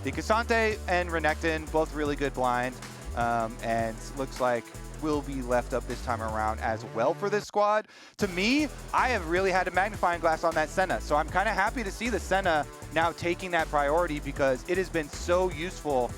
the Ksante and Renekton, both really good blind, and looks like will be left up this time around as well for this squad. To me, I have really had a magnifying glass on that Senna, so I'm kind of happy to see the Senna now taking that priority because it has been so useful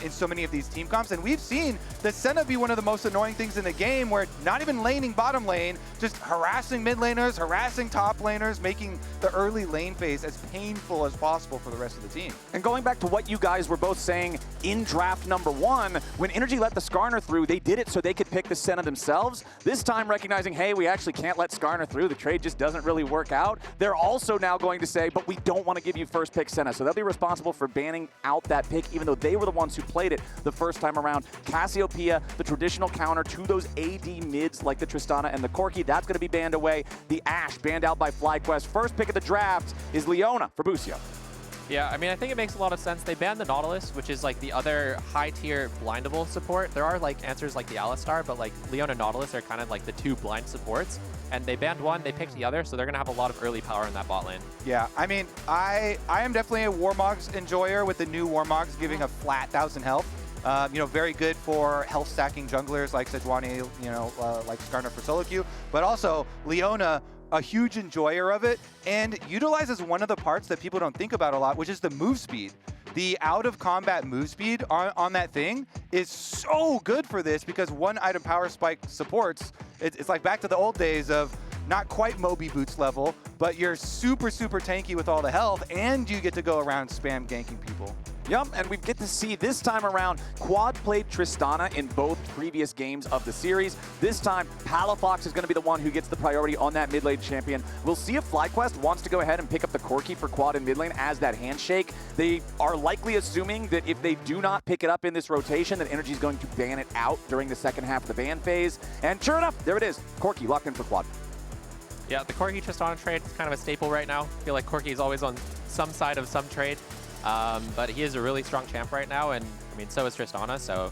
in so many of these team comps. And we've seen the Senna be one of the most annoying things in the game, where not even laning bottom lane, just harassing mid laners, harassing top laners, making the early lane phase as painful as possible for the rest of the team. And going back to what you guys were both saying in draft number 1, when NRG let the Skarner through, they did it so they could pick the Senna themselves. This time recognizing, hey, we actually can't let Skarner through, the trade just doesn't really work out. They're also now going to say, but we don't want to give you first pick Senna. So they'll be responsible for banning out that pick, even though they were the ones who played it the first time around. Cassiopeia, the traditional counter to those AD mids like the Tristana and the Corki, that's going to be banned away. The Ashe banned out by FlyQuest. First pick of the draft is Leona for Busio. Yeah, I mean, I think it makes a lot of sense. They banned the Nautilus, which is like the other high-tier blindable support. There are like answers like the Alistar, but like Leona and Nautilus are kind of like the 2 blind supports. And they banned one, they picked the other, so they're going to have a lot of early power in that bot lane. Yeah, I mean, I am definitely a Warmog's enjoyer with the new Warmogs giving a flat 1,000 health. You know, very good for health stacking junglers like Sejuani, you know, like Skarner for solo queue, but also Leona, a huge enjoyer of it, and utilizes one of the parts that people don't think about a lot, which is the move speed. The out-of-combat move speed on that thing is so good for this because one item power spike supports. It's like back to the old days of not quite Moby Boots level, but you're super, super tanky with all the health, and you get to go around spam ganking people. Yep, and we get to see this time around, Quad played Tristana in both previous games of the series. This time, Palafox is going to be the one who gets the priority on that mid lane champion. We'll see if FlyQuest wants to go ahead and pick up the Corki for Quad in mid lane as that handshake. They are likely assuming that if they do not pick it up in this rotation, that NRG is going to ban it out during the second half of the ban phase. And sure enough, there it is, Corki locked in for Quad. Yeah, the Corki Tristana trade is kind of a staple right now. I feel like Corki is always on some side of some trade. But he is a really strong champ right now, and I mean, so is Tristana, so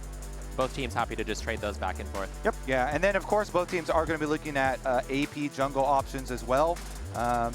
both teams happy to just trade those back and forth. Yep. Yeah, and then of course both teams are going to be looking at AP jungle options as well,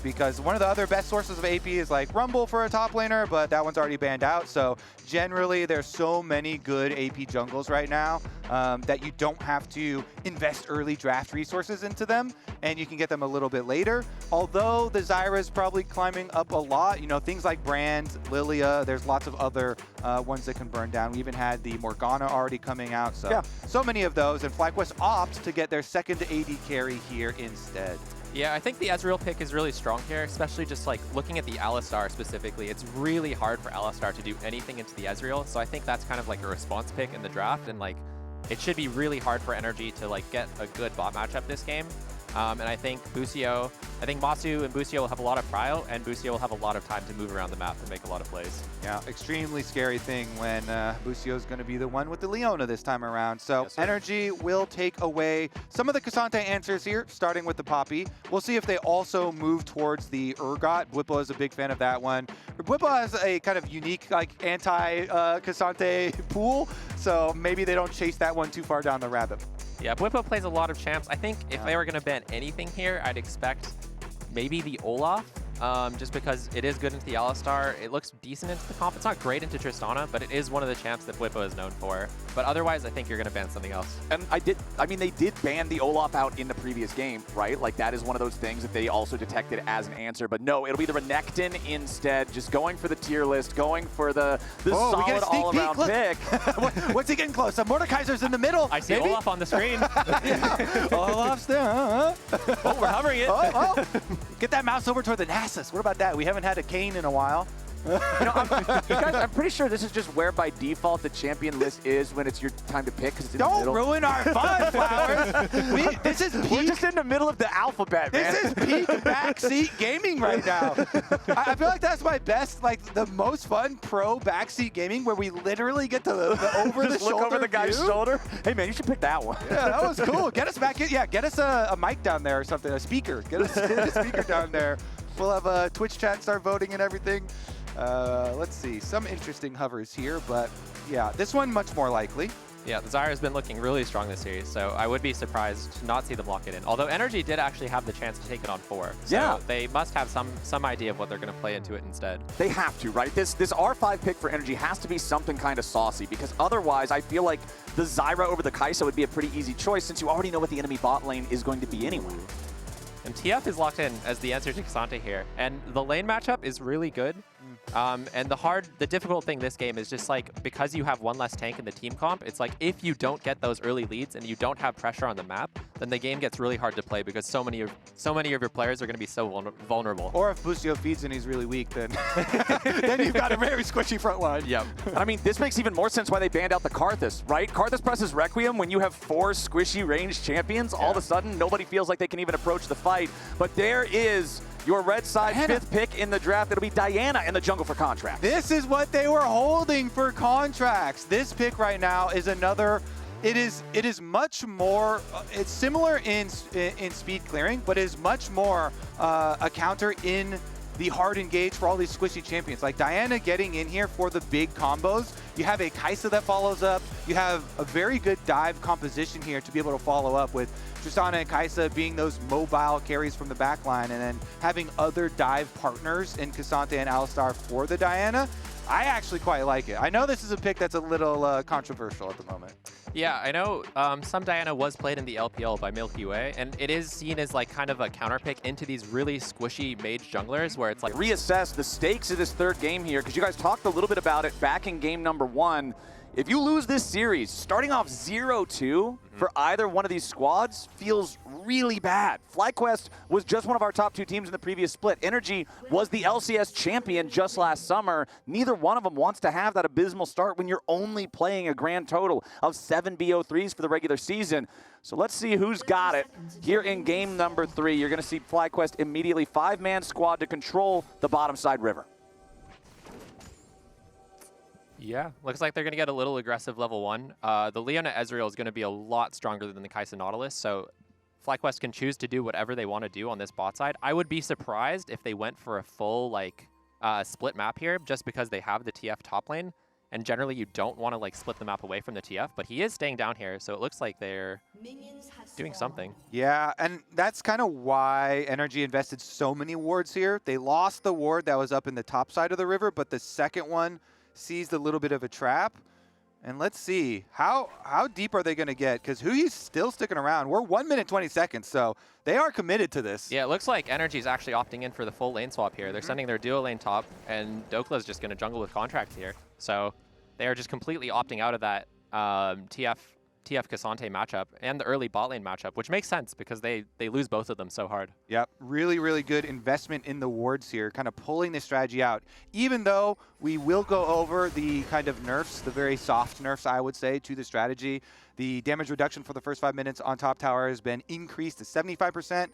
because one of the other best sources of AP is like Rumble for a top laner, but that one's already banned out. So generally there's so many good AP jungles right now that you don't have to invest early draft resources into them, and you can get them a little bit later. Although the Zyra is probably climbing up a lot, you know, things like Brand, Lilia, there's lots of other ones that can burn down. We even had the Morgana already coming out, so yeah, so many of those, and FlyQuest opts to get their second AD carry here instead. Yeah, I think the Ezreal pick is really strong here, especially just like looking at the Alistar specifically. It's really hard for Alistar to do anything into the Ezreal, so I think that's kind of like a response pick in the draft, and like it should be really hard for NRG to like get a good bot matchup this game. And I think Busio, I think Massu and Busio will have a lot of prio, and Busio will have a lot of time to move around the map and make a lot of plays. Yeah, extremely scary thing when Busio is going to be the one with the Leona this time around. So yes, NRG will take away some of the Ksante answers here, starting with the Poppy. We'll see if they also move towards the Urgot. Bwipo is a big fan of that one. Bwipo has a kind of unique like anti-Ksante pool, so maybe they don't chase that one too far down the rabbit. Yeah, Bwipo plays a lot of champs. I think if they were going to ban anything here, I'd expect maybe the Olaf, just because it is good into the Alistar. It looks decent into the comp. It's not great into Tristana, but it is one of the champs that Bwipo is known for. But otherwise, I think you're going to ban something else. And I mean, they did ban the Olaf out in the previous game, right? Like, that is one of those things that they also detected as an answer. But no, it'll be the Renekton instead, just going for the tier list, going for the solid all-around pick. What's he getting close? Mordekaiser's in the middle. I see maybe? Olaf on the screen. Olaf's there. Oh, we're hovering it. Oh. Get that mouse over toward the Nasus. What about that? We haven't had a Kayn in a while. You know, I'm pretty sure this is just where by default the champion list is when it's your time to pick. It's in Don't the middle. ruin our fun, Flowers. We're just in the middle of the alphabet, man. This is peak backseat gaming right now. I feel like that's my best, like the most fun pro backseat gaming, where we literally get to the over the just shoulder look over the guy's view. Shoulder. Hey man, you should pick that one. Yeah, that was cool. Get us back in. Yeah, get us a mic down there or something, a speaker. Get us a speaker down there. We'll have a Twitch chat, start voting and everything. Let's see, some interesting hovers here, but yeah, this one much more likely. Yeah, the Zyra has been looking really strong this series, so I would be surprised to not see them lock it in. Although NRG did actually have the chance to take it on 4. So yeah. They must have some idea of what they're going to play into it instead. They have to, right? This R5 pick for NRG has to be something kind of saucy, because otherwise I feel like the Zyra over the Kaisa would be a pretty easy choice since you already know what the enemy bot lane is going to be anyway. And TF is locked in as the answer to Ksante here. And the lane matchup is really good. And the difficult thing this game is just like, because you have one less tank in the team comp, it's like if you don't get those early leads and you don't have pressure on the map, then the game gets really hard to play because so many of your players are going to be so vulnerable. Or if Busio feeds and he's really weak, then then you've got a very squishy front line. Yep. I mean, this makes even more sense why they banned out the Karthus, right? Karthus presses Requiem when you have 4 squishy ranged champions. All of a sudden, nobody feels like they can even approach the fight. But there is your red side Diana. 5th pick in the draft. It'll be Diana in the jungle for Contractz. This is what they were holding for Contractz. This pick right now is another. It is much more. It's similar in speed clearing, but is much more a counter in the hard engage for all these squishy champions. Like Diana getting in here for the big combos. You have a Kaisa that follows up. You have a very good dive composition here to be able to follow up with Tristana and Kaisa being those mobile carries from the back line, and then having other dive partners in Ksante and Alistar for the Diana. I actually quite like it. I know this is a pick that's a little controversial at the moment. Yeah, I know some Diana was played in the LPL by Milky Way, and it is seen as like kind of a counter pick into these really squishy mage junglers where it's like... Reassess the stakes of this third game here, because you guys talked a little bit about it back in game number 1. If you lose this series, starting off 0-2 for either one of these squads feels really bad. FlyQuest was just one of our top 2 teams in the previous split. NRG was the LCS champion just last summer. Neither one of them wants to have that abysmal start when you're only playing a grand total of 7 BO3s for the regular season. So let's see who's got it here in game number 3. You're going to see FlyQuest immediately 5-man squad to control the bottom side river. Yeah, looks like they're going to get a little aggressive level 1. The Leona Ezreal is going to be a lot stronger than the Kaisa Nautilus, so FlyQuest can choose to do whatever they want to do on this bot side. I would be surprised if they went for a full like split map here, just because they have the TF top lane, and generally you don't want to like split the map away from the TF, but he is staying down here, so it looks like they're doing something. Yeah, and that's kind of why NRG invested so many wards here. They lost the ward that was up in the top side of the river, but the second one seized a little bit of a trap. And let's see, how deep are they going to get? Because Huhi's still sticking around. We're 1 minute 20 seconds, so they are committed to this. Yeah, it looks like NRG is actually opting in for the full lane swap here. They're sending their duo lane top, and Dhokla is just going to jungle with Contractz here. So they are just completely opting out of that TF Ksante matchup and the early bot lane matchup, which makes sense because they lose both of them so hard. Yep, really, really good investment in the wards here, kind of pulling the strategy out. Even though we will go over the kind of nerfs, the very soft nerfs, I would say, to the strategy. The damage reduction for the first 5 minutes on top tower has been increased to 75%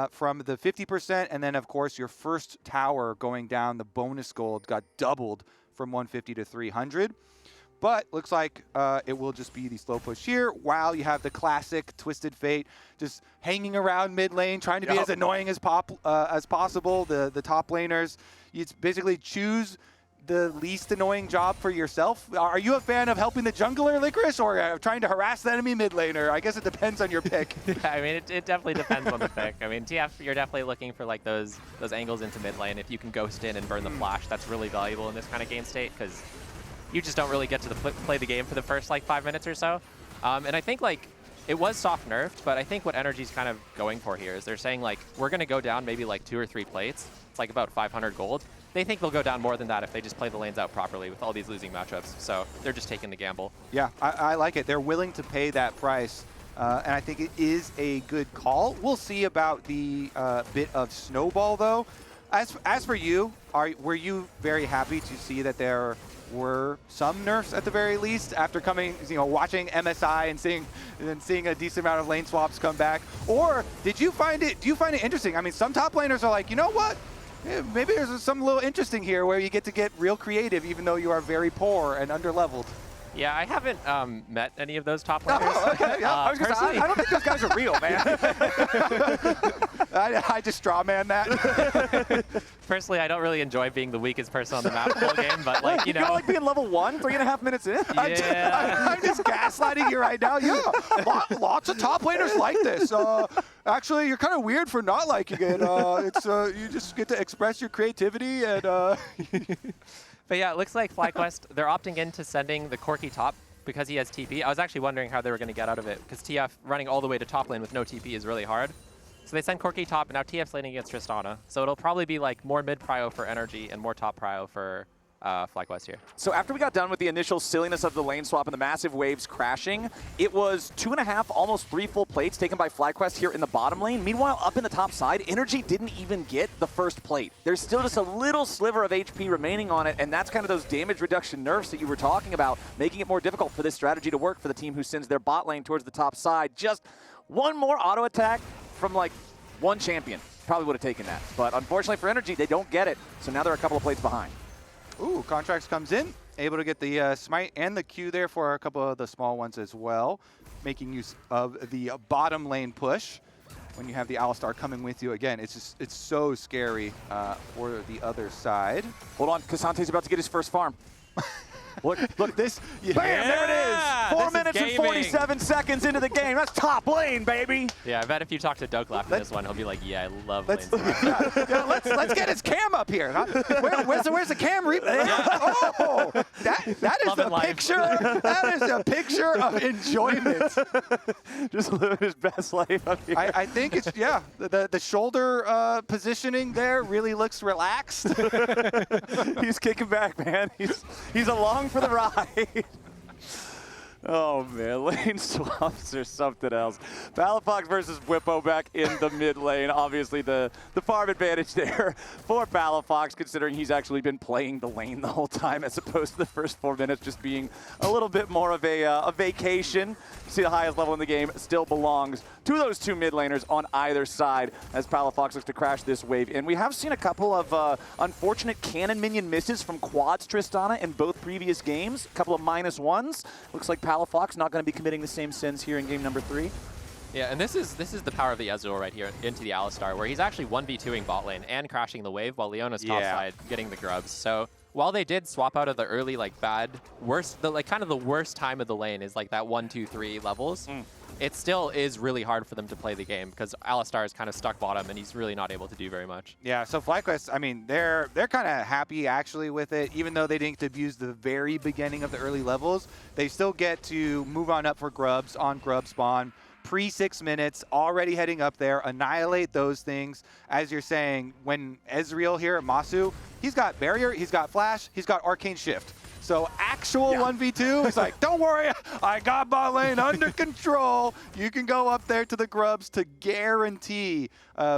from the 50%. And then, of course, your first tower going down, the bonus gold got doubled from 150 to 300. But looks like it will just be the slow push here, while you have the classic Twisted Fate just hanging around mid lane, trying to be as annoying as possible. The top laners, you basically choose the least annoying job for yourself. Are you a fan of helping the jungler, Licorice, or trying to harass the enemy mid laner? I guess it depends on your pick. I mean, it definitely depends on the pick. I mean, TF, you're definitely looking for like those angles into mid lane. If you can ghost in and burn the flash, that's really valuable in this kind of game state, because you just don't really get to play the game for the first like 5 minutes or so. And I think like it was soft nerfed, but I think what NRG's kind of going for here is they're saying like, we're going to go down maybe like 2 or 3 plates. It's like about 500 gold. They think they'll go down more than that if they just play the lanes out properly with all these losing matchups. So they're just taking the gamble. Yeah, I like it. They're willing to pay that price. And I think it is a good call. We'll see about the bit of snowball though. As for you, were you very happy to see that there were some nerfs at the very least after coming, watching MSI and seeing a decent amount of lane swaps come back? Or do you find it interesting? I mean, some top laners are like, you know what? Maybe there's something a little interesting here where you get to get real creative even though you are very poor and underleveled. Yeah, I haven't met any of those top laners. Oh, okay, yeah. I was gonna say, I don't think those guys are real, man. I just straw man that. Personally, I don't really enjoy being the weakest person on the map the whole game, but like, you don't know. like being level 1, 3.5 minutes in? Yeah. I'm just gaslighting you right now. Yeah, lots of top laners like this. Actually, you're kind of weird for not liking it. It's you just get to express your creativity and. But yeah, it looks like FlyQuest, they're opting into sending the Corki top because he has TP. I was actually wondering how they were going to get out of it because TF running all the way to top lane with no TP is really hard. So they send Corki top, and now TF's laning against Tristana. So it'll probably be like more mid prio for NRG and more top prio for FlyQuest here. So after we got done with the initial silliness of the lane swap and the massive waves crashing, it was 2.5, almost 3 full plates taken by FlyQuest here in the bottom lane. Meanwhile, up in the top side, NRG didn't even get the first plate. There's still just a little sliver of HP remaining on it, and that's kind of those damage reduction nerfs that you were talking about, making it more difficult for this strategy to work for the team who sends their bot lane towards the top side. Just one more auto attack from like one champion. Probably would have taken that. But unfortunately for NRG, they don't get it, so now they're a couple of plates behind. Ooh, Contractz comes in, able to get the smite and the Q there for a couple of the small ones as well, making use of the bottom lane push. When you have the Alistar coming with you, again, it's so scary for the other side. Hold on, Ksante's about to get his first farm. Look, this, Yeah. bam, there it is. 4 minutes and gaming. 47 seconds into the game. That's top lane, baby. Yeah, I bet if you talk to Dhokla after this one, he'll be like, yeah, I love Let's lanes. let's get his cam up here. Huh? Where's the cam? Oh, that is Love a and life. picture. That is a picture of enjoyment. Just living his best life up here. I think it's the shoulder positioning there really looks relaxed. He's kicking back, man. He's along for the ride. Oh man, lane swaps are something else. Palafox versus Bwipo back in the mid lane. Obviously the farm advantage there for Palafox, considering he's actually been playing the lane the whole time as opposed to the first 4 minutes just being a little bit more of a vacation. You see the highest level in the game still belongs to those two mid laners on either side as Palafox looks to crash this wave. And we have seen a couple of unfortunate cannon minion misses from Quads Tristana in both previous games. A couple of -1s. Looks like Palafox not going to be committing the same sins here in game number 3. Yeah, and this is the power of the Ezreal right here into the Alistar, where he's actually 1v2ing bot lane and crashing the wave while Leona's top side getting the grubs. So while they did swap out of the early like kind of the worst time of the lane is like that 1, 2, 3 levels, it still is really hard for them to play the game because Alistar is kind of stuck bottom and he's really not able to do very much. Yeah, so FlyQuest, I mean, they're kind of happy actually with it, even though they didn't abuse the very beginning of the early levels. They still get to move on up for grubs on grub spawn. Pre-6 minutes, already heading up there, annihilate those things. As you're saying, when Ezreal here, Massu, he's got barrier, he's got flash, he's got arcane shift. So actual 1v2, it's like, don't worry, I got bot lane under control. You can go up there to the grubs to guarantee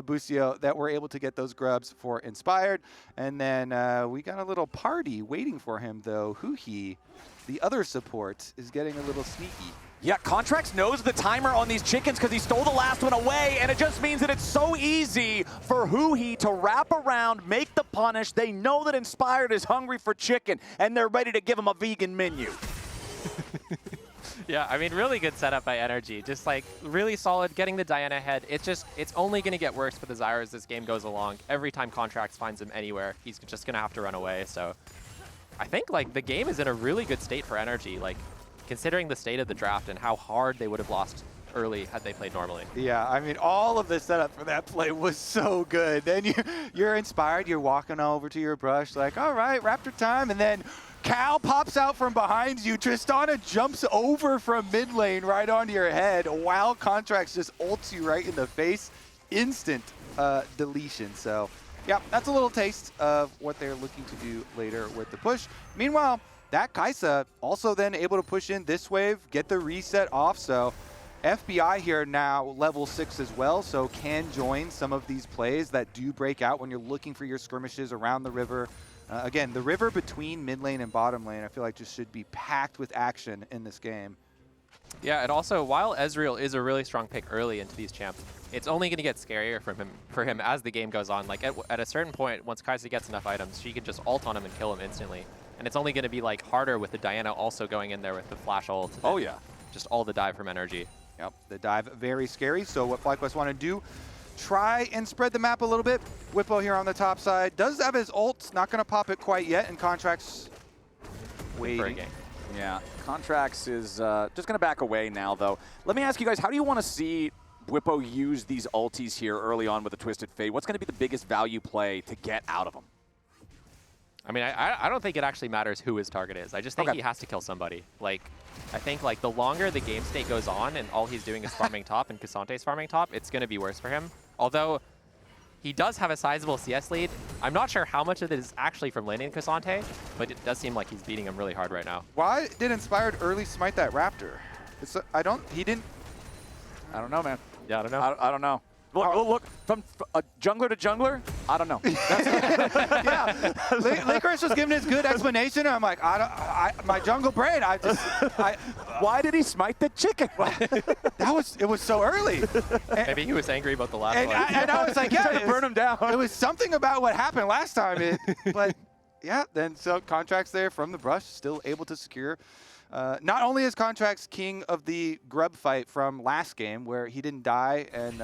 Busio that we're able to get those grubs for Inspired. And then we got a little party waiting for him though. Huhi, the other support, is getting a little sneaky. Yeah, Contractz knows the timer on these chickens because he stole the last one away, and it just means that it's so easy for Huhi to wrap around, make the punish. They know that Inspired is hungry for chicken, and they're ready to give him a vegan menu. Yeah, I mean, really good setup by NRG. Just like really solid, getting the Diana head. It's only going to get worse for the Zyra as this game goes along. Every time Contractz finds him anywhere, he's just going to have to run away. So I think like the game is in a really good state for NRG. Like, considering the state of the draft and how hard they would have lost early had they played normally. Yeah, I mean, all of the setup for that play was so good. Then you're inspired, you're walking over to your brush like, all right, Raptor time, and then Cal pops out from behind you. Tristana jumps over from mid lane right onto your head while Contractz just ults you right in the face. Instant deletion. So, yeah, that's a little taste of what they're looking to do later with the push. Meanwhile, that Kaisa also then able to push in this wave, get the reset off. So FBI here now level 6 as well, so can join some of these plays that do break out when you're looking for your skirmishes around the river. Again, the river between mid lane and bottom lane, I feel like just should be packed with action in this game. Yeah, and also, while Ezreal is a really strong pick early into these champs, it's only going to get scarier for him as the game goes on. Like, at a certain point, once Kaisa gets enough items, she can just ult on him and kill him instantly. And it's only going to be like harder with the Diana also going in there with the flash ult. Oh yeah. Just all the dive from NRG. Yep, the dive very scary. So what FlyQuest want to do, try and spread the map a little bit. Bwipo here on the top side. Does have his ult, not going to pop it quite yet, and Contractz waiting. Yeah, Contractz is just going to back away now, though. Let me ask you guys, how do you want to see Bwipo use these ultis here early on with the Twisted Fate? What's going to be the biggest value play to get out of them? I mean, I don't think it actually matters who his target is. I just think he has to kill somebody. Like, I think like the longer the game state goes on and all he's doing is farming top and Ksante's farming top, it's going to be worse for him. Although he does have a sizable CS lead. I'm not sure how much of it is actually from laning Ksante, but it does seem like he's beating him really hard right now. Why did Inspired early smite that Raptor? I don't know, man. Yeah, I don't know. I don't know. Look, from jungler to jungler, I don't know. Yeah, Licorice was giving his good explanation. And I'm like, my jungle brain, why did he smite the chicken? it was so early. And, maybe he was angry about the last one. And I was like, yeah, to burn him down. It was something about what happened last time. But yeah, then so Contractz there from the brush, still able to secure. Not only is Contractz king of the Grub fight from last game, where he didn't die and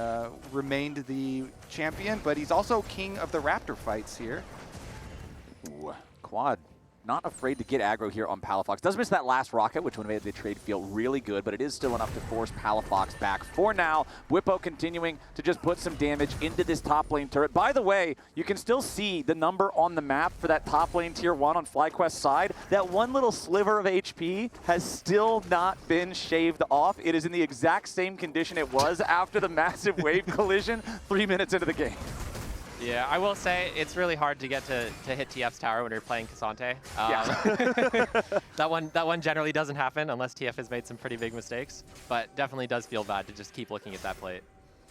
remained the champion, but he's also king of the Raptor fights here. Ooh, Quad not afraid to get aggro here on Palafox. Does miss that last rocket, which would have made the trade feel really good, but it is still enough to force Palafox back for now. Bwipo continuing to just put some damage into this top lane turret. By the way, you can still see the number on the map for that top lane tier 1 on FlyQuest's side. That one little sliver of HP has still not been shaved off. It is in the exact same condition it was after the massive wave collision 3 minutes into the game. Yeah, I will say it's really hard to get to hit TF's tower when you're playing Ksante. That one generally doesn't happen unless TF has made some pretty big mistakes, but definitely does feel bad to just keep looking at that plate.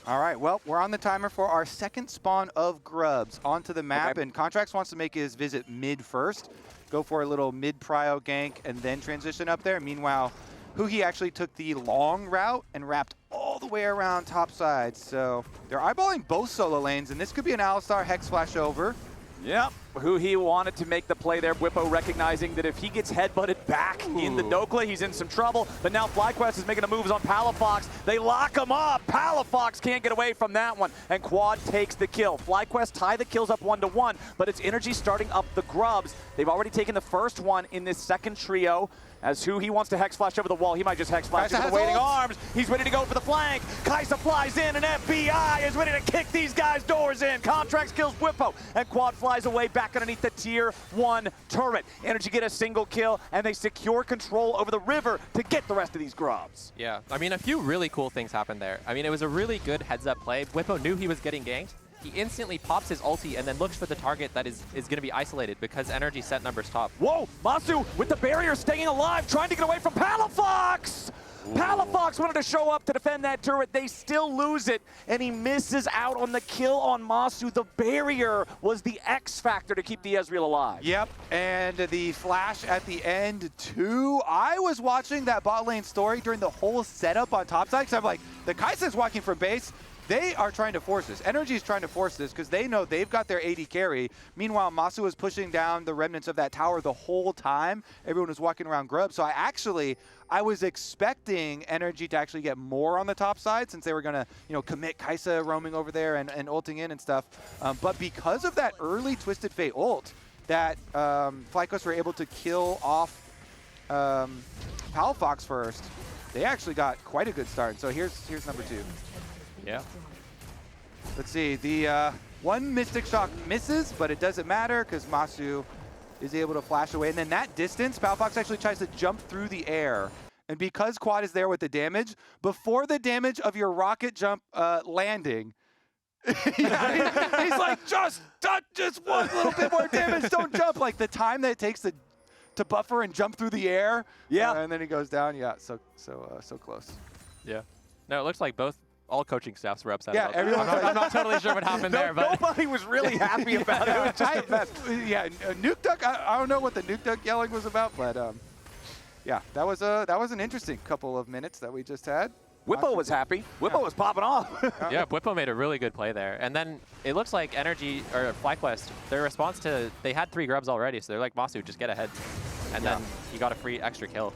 All right, well, we're on the timer for our second spawn of Grubs onto the map, and Contractz wants to make his visit mid first, go for a little mid-prio gank, and then transition up there. Meanwhile, Huhi actually took the long route and wrapped all the way around top side. So they're eyeballing both solo lanes, and this could be an Alistar Hex flash over. Yep, Huhi wanted to make the play there. Bwipo recognizing that if he gets headbutted back in the Dhokla, he's in some trouble. But now FlyQuest is making the moves on Palafox. They lock him up. Palafox can't get away from that one. And Quad takes the kill. FlyQuest tie the kills up 1-1, but it's NRG starting up the Grubs. They've already taken the first one in this second trio. As Huhi wants to Hex Flash over the wall, he might just Hex Flash into the waiting arms. He's ready to go for the flank. Kaisa flies in, and FBI is ready to kick these guys' doors in. Contractz kills Bwipo, and Quad flies away back underneath the tier 1 turret. NRG get a single kill, and they secure control over the river to get the rest of these Grubs. Yeah, I mean, a few really cool things happened there. I mean, it was a really good heads-up play. Bwipo knew he was getting ganked. He instantly pops his ulti and then looks for the target that is going to be isolated because NRG set numbers top. Whoa, Massu with the barrier staying alive, trying to get away from Palafox! Palafox wanted to show up to defend that turret. They still lose it, and he misses out on the kill on Massu. The barrier was the X factor to keep the Ezreal alive. Yep, and the flash at the end, too. I was watching that bot lane story during the whole setup on topside, because I'm like, the Kaisa's walking from base. They are trying to force this. NRG is trying to force this because they know they've got their AD carry. Meanwhile, Massu was pushing down the remnants of that tower the whole time. Everyone was walking around Grub. So I was expecting NRG to actually get more on the top side since they were going to, commit Kaisa roaming over there and ulting in and stuff. But because of that early Twisted Fate ult, that FlyQuest were able to kill off Palafox first, they actually got quite a good start. So here's number 2. Yeah. Let's see. The one Mystic Shock misses, but it doesn't matter because Massu is able to flash away. And then that distance, Palafox actually tries to jump through the air. And because Quad is there with the damage, before the damage of your rocket jump landing, he's like, just one little bit more damage, don't jump. Like the time that it takes to buffer and jump through the air. Yeah. And then he goes down. Yeah, so close. Yeah. No, it looks like all coaching staffs were upset about everyone. that. I'm not totally sure what happened there, but nobody was really happy about it. It was just a mess. Nuke Duck. I don't know what the Nuke Duck yelling was about, but yeah, that was an interesting couple of minutes that we just had. Bwipo was happy. Bwipo was popping off. Yeah, Bwipo made a really good play there. And then it looks like NRG, or FlyQuest, their response to, they had 3 grubs already, so they're like, Massu, just get ahead. And then he got a free extra kill.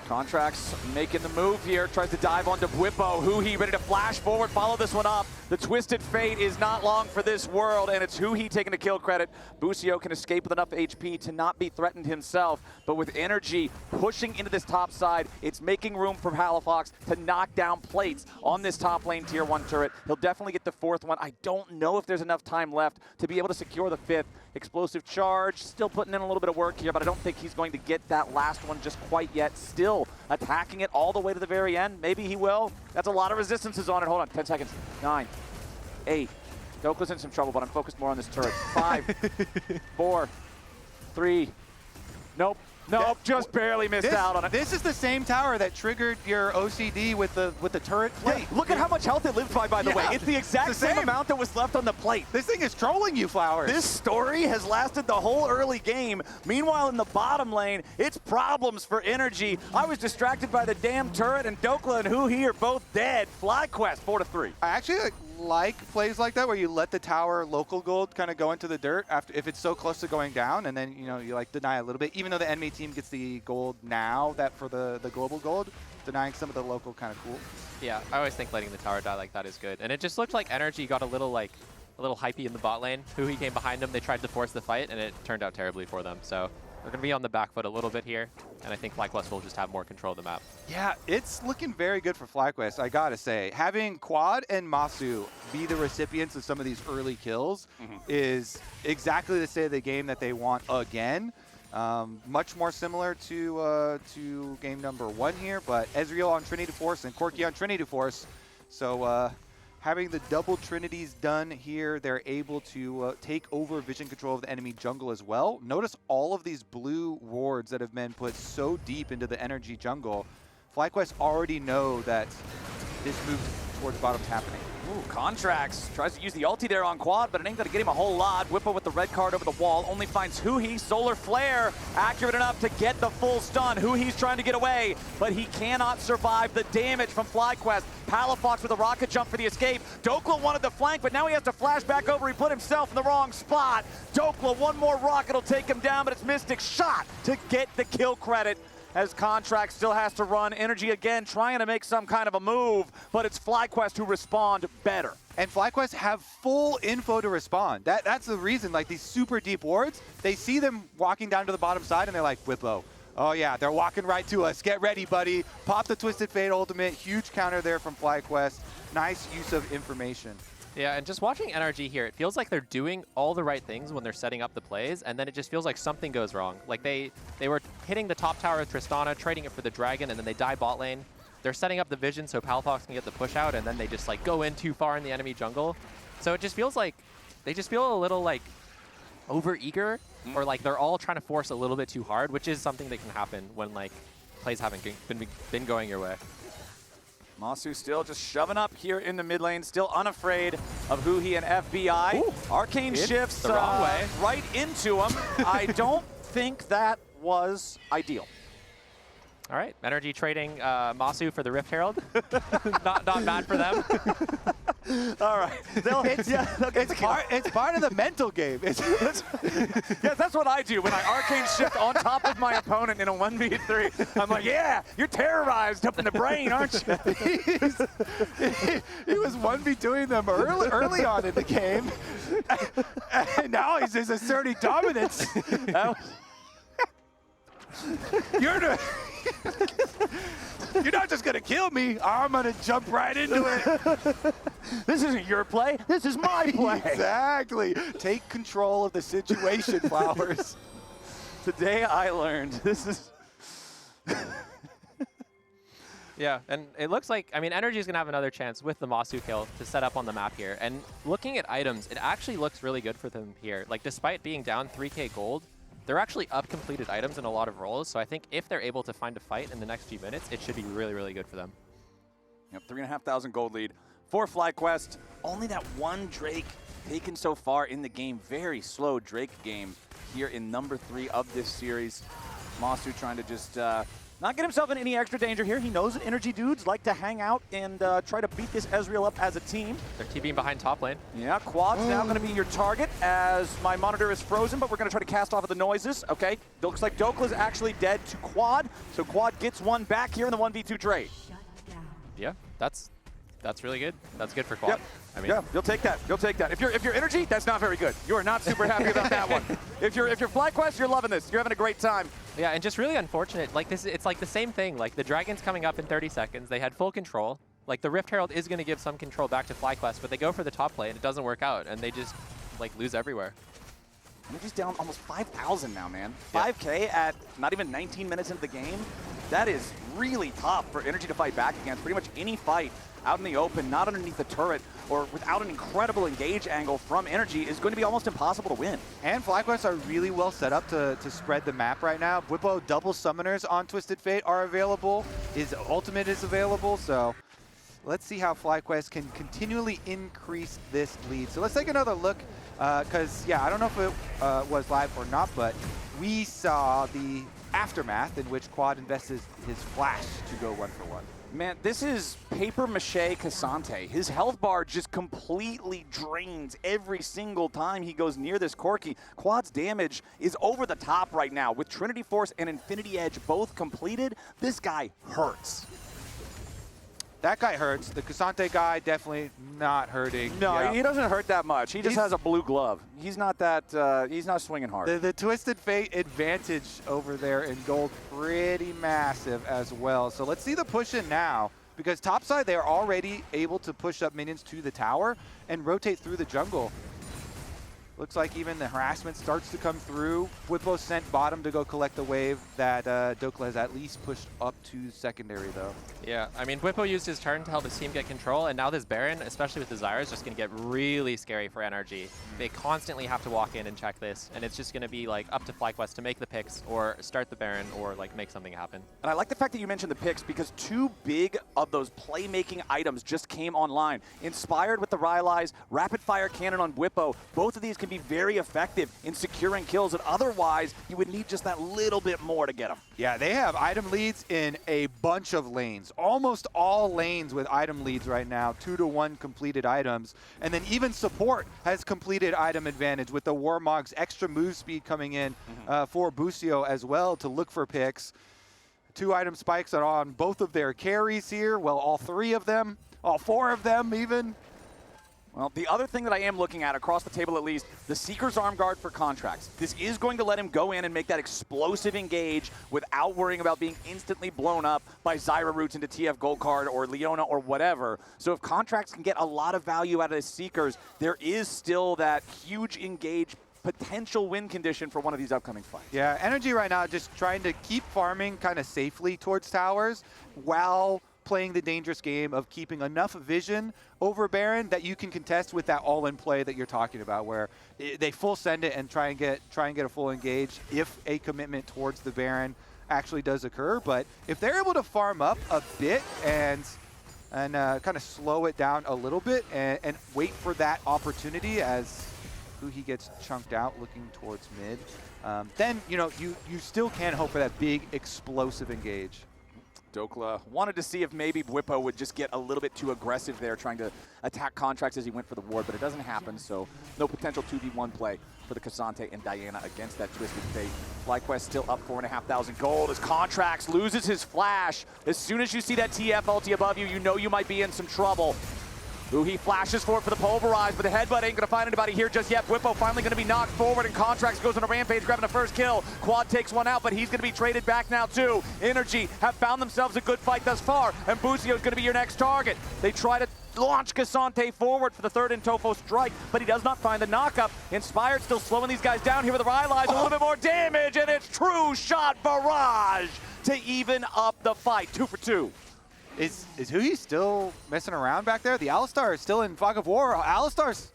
Contractz making the move here, tries to dive onto Bwipo. Huhi ready to flash forward, follow this one up. The Twisted Fate is not long for this world, and it's Huhi taking the kill credit. Busio can escape with enough HP to not be threatened himself, but with NRG pushing into this top side, it's making room for Palafox to knock down plates on this top lane tier 1 turret. He'll definitely get the 4th one. I don't know if there's enough time left to be able to secure the 5th. Explosive charge, still putting in a little bit of work here, but I don't think he's going to get that last one just quite yet. Still attacking it all the way to the very end. Maybe he will. That's a lot of resistances on it. Hold on, 10 seconds. 9, 8. Dhokla's in some trouble, but I'm focused more on this turret. 5, 4, 3. Nope. Nope, just barely missed out on it. This is the same tower that triggered your OCD with the turret plate. Yeah, look at how much health it lived by the way. It's the exact same amount that was left on the plate. This thing is trolling you, Flowers. This story has lasted the whole early game. Meanwhile, in the bottom lane, it's problems for NRG. I was distracted by the damn turret, and Dhokla and Huhi are both dead. FlyQuest, 4-3. I actually like plays like that where you let the tower local gold kind of go into the dirt after if it's so close to going down, and then you like deny a little bit, even though the enemy team gets the gold now that for the global gold, denying some of the local kind of cool. Yeah, I always think letting the tower die like that is good. And it just looked like NRG got a little hypey in the bot lane. Huhi came behind them, they tried to force the fight, and it turned out terribly for them. So they're going to be on the back foot a little bit here, and I think FlyQuest will just have more control of the map. Yeah, it's looking very good for FlyQuest, I gotta say. Having Quad and Massu be the recipients of some of these early kills is exactly the state of the game that they want again. Much more similar to game number 1 here, but Ezreal on Trinity Force and Corki on Trinity Force. So having the double Trinities done here, they're able to take over vision control of the enemy jungle as well. Notice all of these blue wards that have been put so deep into the NRG jungle. FlyQuest already know that this move towards bottom's happening. Ooh, Contractz tries to use the ulti there on Quad, but it ain't gonna get him a whole lot. Bwipo with the red card over the wall, only finds Huhi. Solar Flare, accurate enough to get the full stun. Huhi's trying to get away, but he cannot survive the damage from FlyQuest. Palafox with a rocket jump for the escape. Dhokla wanted the flank, but now he has to flash back over. He put himself in the wrong spot. Dhokla, one more rocket will take him down, but it's Mystic Shot to get the kill credit. As Contractz still has to run. NRG again trying to make some kind of a move, but it's FlyQuest who respond better. And FlyQuest have full info to respond. That's the reason, like these super deep wards, they see them walking down to the bottom side and they're like, Bwipo, oh yeah, they're walking right to us. Get ready, buddy. Pop the Twisted Fate ultimate. Huge counter there from FlyQuest. Nice use of information. Yeah, and just watching NRG here, it feels like they're doing all the right things when they're setting up the plays, and then it just feels like something goes wrong. Like they were hitting the top tower with Tristana, trading it for the dragon, and then they die bot lane. They're setting up the vision so Palafox can get the push out, and then they just like go in too far in the enemy jungle. So it just feels like they just feel a little like over-eager, or like they're all trying to force a little bit too hard, which is something that can happen when like plays haven't been going your way. Massu still just shoving up here in the mid lane, still unafraid of Huhi and FBI. Ooh, Arcane shifts the wrong way. Right into him. I don't think that was ideal. All right, NRG trading Massu for the Rift Herald. not bad for them. All right. It's part of the mental game. Yes, that's what I do when I arcane shift on top of my opponent in a 1v3. I'm like, yeah, you're terrorized up in the brain, aren't you? He was 1v2ing them early on in the game. And now he's just asserting dominance. You're not just gonna kill me. I'm gonna jump right into it. This isn't your play. This is my play. Exactly. Take control of the situation, Flowers. Today I learned this is. Yeah, and it looks like, I mean, NRG is going to have another chance with the Massu kill to set up on the map here. And looking at items, it actually looks really good for them here. Like, despite being down 3k gold, they're actually up completed items in a lot of roles. So I think if they're able to find a fight in the next few minutes, it should be really, really good for them. Yep, 3,500 gold lead for FlyQuest. Only that one Drake taken so far in the game. Very slow Drake game here in number 3 of this series. Massu trying to just Not get himself in any extra danger here. He knows that Energy dudes like to hang out and try to beat this Ezreal up as a team. They're TPing behind top lane. Yeah, Quad's now going to be your target as my monitor is frozen, but we're going to try to cast off of the noises. Okay, looks like Dhokla's actually dead to Quad, so Quad gets one back here in the 1v2 trade. Yeah, that's really good. That's good for Quad. Yep. I mean, yeah, you'll take that. You'll take that. If you're Energy, that's not very good. You are not super happy about that one. If you're FlyQuest, you're loving this. You're having a great time. yeah, and just really unfortunate. Like this, it's like the same thing. Like the Dragon's coming up in 30 seconds. They had full control. Like the Rift Herald is going to give some control back to FlyQuest, but they go for the top lane. It doesn't work out, and they just like lose everywhere. Energy's down almost 5,000 now, man. 5K at not even 19 minutes into the game. That is really tough for Energy to fight back against. Pretty much any fight out in the open, not underneath the turret, or without an incredible engage angle from Energy is going to be almost impossible to win. And FlyQuest are really well set up to spread the map right now. Bwipo double summoners on Twisted Fate are available. His ultimate is available, so let's see how FlyQuest can continually increase this lead. So let's take another look, because, yeah, I don't know if it was live or not, but we saw the aftermath in which Quad invested his flash to go 1-for-1. Man, this is paper mache Ksante. His health bar just completely drains every single time he goes near this Corki. Quad's damage is over the top right now. With Trinity Force and Infinity Edge both completed, this guy hurts. That guy hurts. The Ksante guy definitely not hurting. No, yeah. he doesn't hurt that much. He just has a blue glove. He's not that, he's not swinging hard. The Twisted Fate advantage over there in gold pretty massive as well. So let's see the push in now, because topside they are already able to push up minions to the tower and rotate through the jungle. Looks like even the harassment starts to come through. Bwipo sent bottom to go collect the wave that Dhokla has at least pushed up to secondary, though. Yeah, I mean, Bwipo used his turn to help his team get control, and now this Baron, especially with the Zyra, is just going to get really scary for NRG. They constantly have to walk in and check this, and it's just going to be like up to FlyQuest to make the picks or start the Baron or like make something happen. And I like the fact that you mentioned the picks, because two big of those playmaking items just came online. Inspired with the Rylai's, rapid fire cannon on Bwipo. Both of these can be very effective in securing kills, and otherwise you would need just that little bit more to get them. Yeah, they have item leads in a bunch of lanes. Almost all lanes with item leads right now, 2-to-1 completed items. And then even support has completed item advantage with the Warmog's extra move speed coming in for Busio as well to look for picks. 2 item spikes are on both of their carries here. Well, all 3 of them, all 4 of them even. Well, the other thing that I am looking at across the table at least, the Seeker's Arm Guard for Contractz. This is going to let him go in and make that explosive engage without worrying about being instantly blown up by Zyra roots into TF Gold Card or Leona or whatever. So if Contractz can get a lot of value out of his Seekers, there is still that huge engage potential win condition for one of these upcoming fights. Yeah, Energy right now just trying to keep farming kind of safely towards towers while playing the dangerous game of keeping enough vision over Baron that you can contest with that all-in play that you're talking about, where they full send it and try and get a full engage if a commitment towards the Baron actually does occur. But if they're able to farm up a bit and kind of slow it down a little bit and wait for that opportunity as Huhi gets chunked out looking towards mid, then you still can hope for that big explosive engage. Dhokla wanted to see if maybe Bwipo would just get a little bit too aggressive there, trying to attack Contractz as he went for the ward, but it doesn't happen, so no potential 2v1 play for the Ksante and Diana against that Twisted Fate. FlyQuest still up 4,500 gold as Contractz loses his flash. As soon as you see that TF ulti above you, you know you might be in some trouble. Huhi flashes for it for the pulverize, but the headbutt ain't gonna find anybody here just yet. Bwipo finally gonna be knocked forward, and Contractz goes on a rampage, grabbing the first kill. Quad takes one out, but he's gonna be traded back now too. Energy have found themselves a good fight thus far, and Busio is gonna be your next target. They try to launch Ksante forward for the third in Tofo strike, but he does not find the knockup. Inspired still slowing these guys down here with the Rylai's, a little bit more damage, and it's true shot barrage to even up the fight. 2 for 2. Is Huhi still messing around back there? The Alistar is still in Fog of War. Alistar's...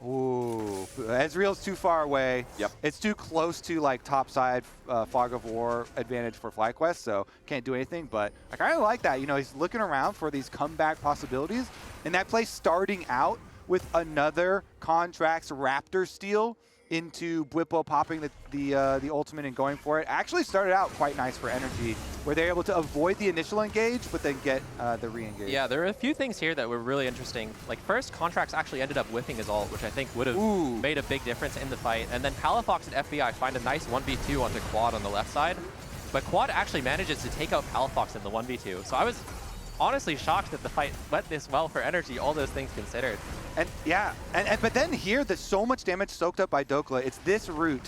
Ooh. Ezreal's too far away. Yep. It's too close to, like, topside Fog of War advantage for FlyQuest, so can't do anything. But I kind of like that. He's looking around for these comeback possibilities. And that play starting out with another Contractz Raptor steal into Bwipo popping the ultimate and going for it. Actually started out quite nice for NRG, where they're able to avoid the initial engage, but then get the re-engage. Yeah, there are a few things here that were really interesting. Like first, Contractz actually ended up whiffing his ult, which I think would have made a big difference in the fight. And then Palafox and FBI find a nice 1v2 onto Quad on the left side. But Quad actually manages to take out Palafox in the 1v2. So I was honestly shocked that the fight went this well for NRG, all those things considered. And yeah, but then here, there's so much damage soaked up by Dhokla. It's this root.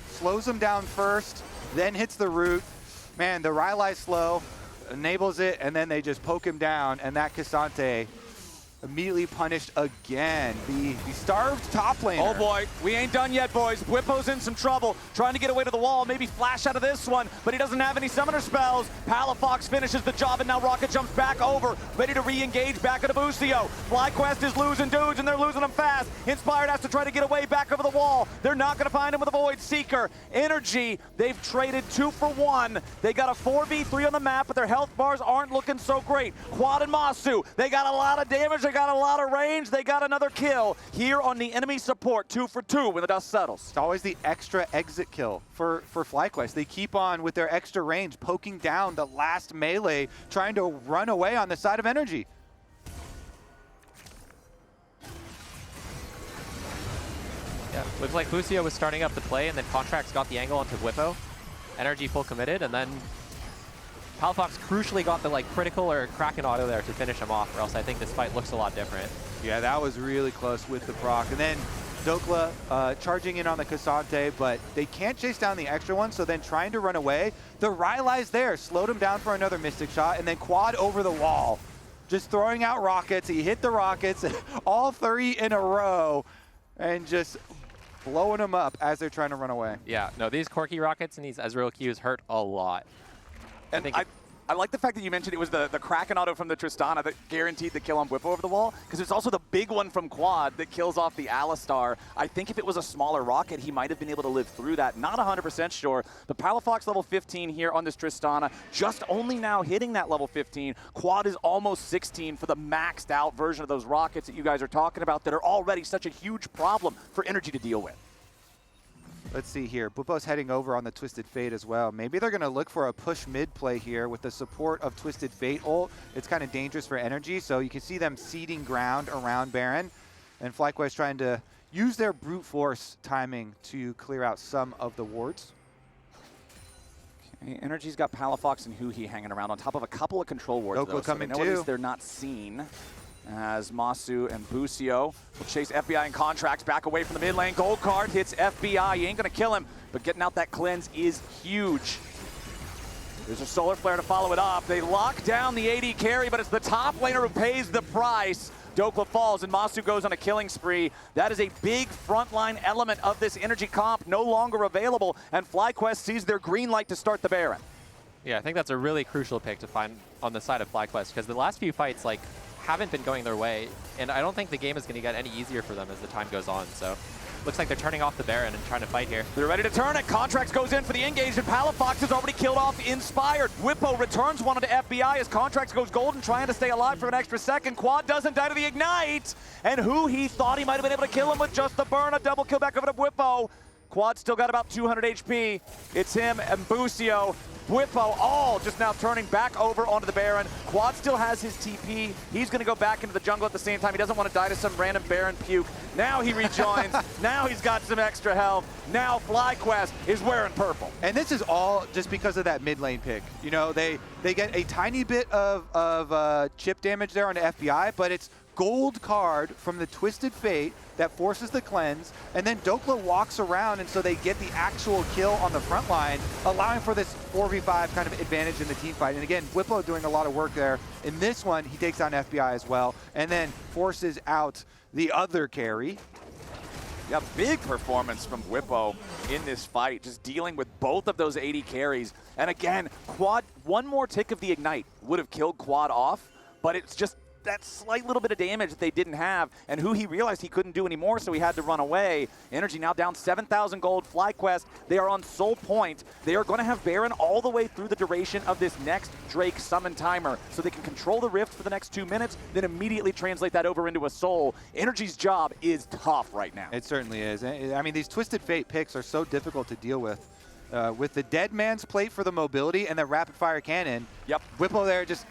Slows him down first, then hits the root. Man, the Rylai slow enables it, and then they just poke him down, and that Ksante immediately punished again. The starved top laner. Oh boy, we ain't done yet, boys. Bwipo's in some trouble, trying to get away to the wall, maybe flash out of this one, but he doesn't have any summoner spells. Palafox finishes the job, and now Rocket jumps back over, ready to re-engage back into Busio. FlyQuest is losing dudes, and they're losing them fast. Inspired has to try to get away back over the wall. They're not going to find him with a Void Seeker. NRG, they've traded 2 for 1. They got a 4v3 on the map, but their health bars aren't looking so great. Quad and Massu, they got a lot of damage. They got a lot of range. They got another kill here on the enemy support. 2 for 2 when the dust settles. It's always the extra exit kill for FlyQuest. They keep on with their extra range, poking down the last melee, trying to run away on the side of NRG. Yeah, looks like Busio was starting up the play, and then Contractz got the angle onto Bwipo. NRG full committed, and then Palafox crucially got the critical or Kraken auto there to finish him off, or else I think this fight looks a lot different. Yeah, that was really close with the proc. And then Dhokla charging in on the Ksante, but they can't chase down the extra one, so then trying to run away. The Rylai's there, slowed him down for another Mystic Shot, and then Quad over the wall. Just throwing out rockets. He hit the rockets, all 3 in a row, and just blowing them up as they're trying to run away. Yeah, no, these Corki rockets and these Ezreal Qs hurt a lot. And I like the fact that you mentioned it was the Kraken auto from the Tristana that guaranteed the kill on Bwipo over the wall, because it's also the big one from Quad that kills off the Alistar. I think if it was a smaller rocket, he might have been able to live through that. Not 100% sure. The Palafox level 15 here on this Tristana, just only now hitting that level 15. Quad is almost 16 for the maxed out version of those rockets that you guys are talking about that are already such a huge problem for NRG to deal with. Let's see here. Bwipo's heading over on the Twisted Fate as well. Maybe they're going to look for a push mid play here with the support of Twisted Fate ult. It's kind of dangerous for NRG, so you can see them ceding ground around Baron. And FlyQuest trying to use their brute force timing to clear out some of the wards. Okay, NRG's got Palafox and Huhi hanging around on top of a couple of control wards, Dhokla coming so too. They're not seen. As Massu and Busio will chase FBI and Contractz back away from the mid lane. Gold card hits FBI. He ain't going to kill him, but getting out that cleanse is huge. There's a solar flare to follow it up. They lock down the AD carry, but it's the top laner who pays the price. Dhokla falls and Massu goes on a killing spree. That is a big frontline element of this NRG comp, no longer available, and FlyQuest sees their green light to start the Baron. Yeah, I think that's a really crucial pick to find on the side of FlyQuest, because the last few fights haven't been going their way, and I don't think the game is going to get any easier for them as the time goes on. So looks like they're turning off the Baron and trying to fight here. They're ready to turn it. Contractz goes in for the engage, and Palafox has already killed off Inspired. Bwipo returns one onto FBI as Contractz goes golden, trying to stay alive for an extra second. Quad doesn't die to the ignite, and Huhi thought he might have been able to kill him with just the burn. A double kill back over to Bwipo. Quad still got about 200 HP. It's him and Busio. Bwipo all just now turning back over onto the Baron. Quad still has his TP. He's going to go back into the jungle at the same time. He doesn't want to die to some random Baron puke. Now he rejoins. Now he's got some extra health. Now FlyQuest is wearing purple. And this is all just because of that mid lane pick. You know, they get a tiny bit of chip damage there on the FBI, but it's gold card from the Twisted Fate that forces the cleanse, and then Dhokla walks around, and so they get the actual kill on the front line, allowing for this 4v5 kind of advantage in the team fight. And again, Bwipo doing a lot of work there. In this one, he takes down FBI as well, and then forces out the other carry. Yeah, big performance from Bwipo in this fight, just dealing with both of those 80 carries. And again, Quad, one more tick of the Ignite would have killed Quad off, but it's just that slight little bit of damage that they didn't have, and Huhi realized he couldn't do any more, so he had to run away. NRG now down 7,000 gold. FlyQuest, they are on sole point. They are going to have Baron all the way through the duration of this next Drake summon timer, so they can control the Rift for the next 2 minutes, then immediately translate that over into a Soul. NRG's job is tough right now. It certainly is. I mean, these Twisted Fate picks are so difficult to deal with. With the Dead Man's Plate for the mobility and the rapid fire cannon. Yep. Bwipo there just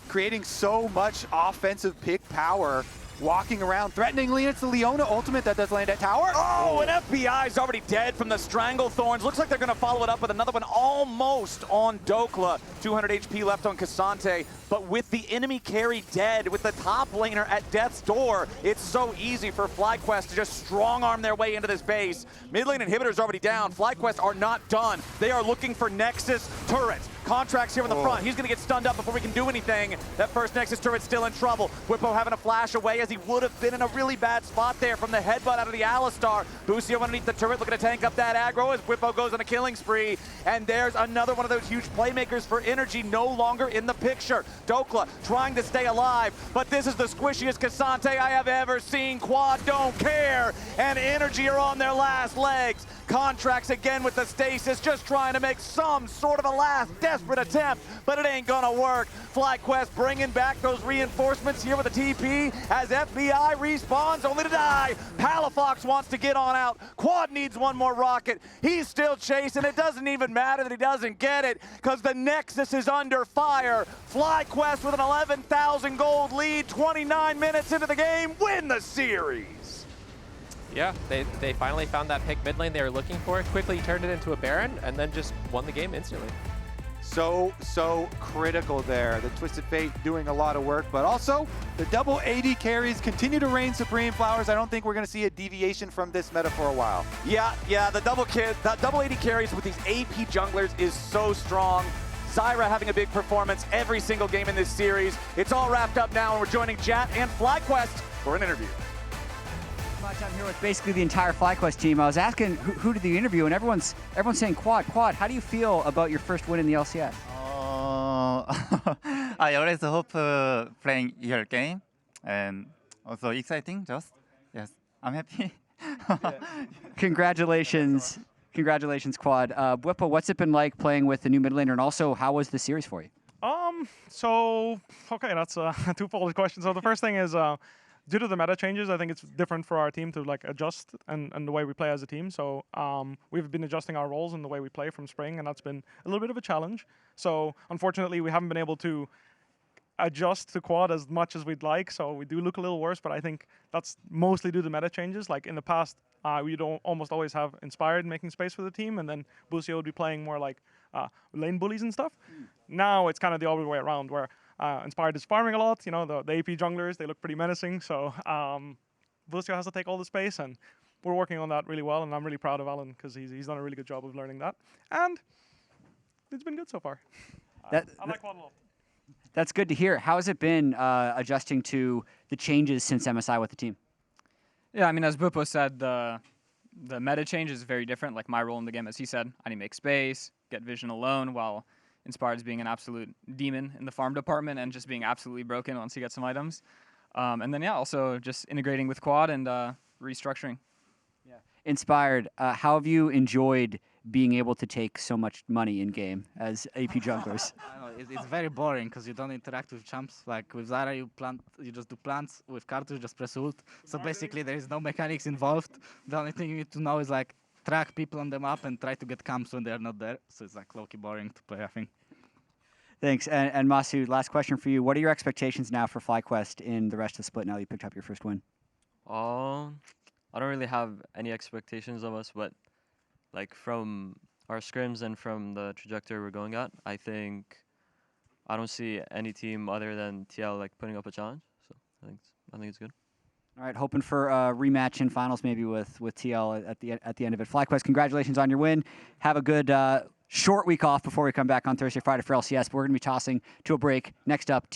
creating so much offensive pick power, walking around threateningly. It's the Leona ultimate that does land at tower. Oh, and FBI's already dead from the Stranglethorns. Looks like they're going to follow it up with another one almost on Dhokla. 200 HP left on Ksante, but with the enemy carry dead, with the top laner at death's door, it's so easy for FlyQuest to just strong-arm their way into this base. Mid lane inhibitor's already down. FlyQuest are not done. They are looking for Nexus turrets. Contractz here in the front. He's going to get stunned up before we can do anything. That first Nexus turret's still in trouble. Bwipo having a flash away as he would have been in a really bad spot there from the headbutt out of the Alistar. Busio underneath the turret looking to tank up that aggro as Bwipo goes on a killing spree. And there's another one of those huge playmakers for NRG no longer in the picture. Dhokla trying to stay alive, but this is the squishiest Ksante I have ever seen. Quad don't care, and NRG are on their last legs. Contractz again with the stasis, just trying to make some sort of a last desperate attempt, but it ain't gonna work. FlyQuest bringing back those reinforcements here with a TP as FBI respawns only to die. Palafox wants to get on out. Quad needs one more rocket. He's still chasing. It doesn't even matter that he doesn't get it because the Nexus is under fire. FlyQuest with an 11,000 gold lead, 29 minutes into the game, win the series. Yeah, they finally found that pick mid lane they were looking for, quickly turned it into a Baron, and then just won the game instantly. So critical there. The Twisted Fate doing a lot of work, but also the double AD carries continue to reign supreme. Flowers, I don't think we're going to see a deviation from this meta for a while. Yeah, the double AD carries with these AP junglers is so strong. Zyra having a big performance every single game in this series. It's all wrapped up now, and we're joining Jat and FlyQuest for an interview. I'm here with basically the entire FlyQuest team. I was asking who did the interview, and everyone's saying Quad. Quad, how do you feel about your first win in the LCS? I always hope playing your game, and also exciting. Yes, I'm happy. Congratulations, Quad. Bwipo, what's it been like playing with the new mid laner, and also how was the series for you? Okay, that's a twofold question. So the first thing is, due to the meta changes, I think it's different for our team to like adjust and the way we play as a team. So we've been adjusting our roles and the way we play from spring, and that's been a little bit of a challenge. So unfortunately, we haven't been able to adjust to Quad as much as we'd like. So we do look a little worse, but I think that's mostly due to meta changes. Like in the past, we'd almost always have Inspired making space for the team, and then Busio would be playing more like lane bullies and stuff. Now it's kind of the other way around, where Inspired is farming a lot. You know, the AP junglers, they look pretty menacing. So Busio has to take all the space, and we're working on that really well. And I'm really proud of Alan because he's done a really good job of learning that. And it's been good so far. I like Quad a lot. That's good to hear. How has it been adjusting to the changes since MSI with the team? Yeah, I mean, as Bwipo said, the meta change is very different. Like my role in the game, as he said, I need to make space, get vision alone, while Inspired's being an absolute demon in the farm department and just being absolutely broken once he gets some items. And then, yeah, also just integrating with Quad and restructuring. Yeah. Inspired, how have you enjoyed being able to take so much money in-game as AP junglers? I know, it's very boring because you don't interact with champs. Like with Zyra, you just do plants. With Karthus, you just press ult. So basically, there is no mechanics involved. The only thing you need to know is like track people on the map and try to get camps when they're not there. So it's like low-key boring to play, I think. Thanks. And Massu, last question for you. What are your expectations now for FlyQuest in the rest of the split now that you picked up your first win? I don't really have any expectations of us, but like from our scrims and from the trajectory we're going at, I think I don't see any team other than TL like putting up a challenge. So I think it's good. All right, hoping for a rematch in finals maybe with TL at the end of it. FlyQuest, congratulations on your win. Have a good short week off before we come back on Thursday, Friday for LCS. But we're going to be tossing to a break. Next up,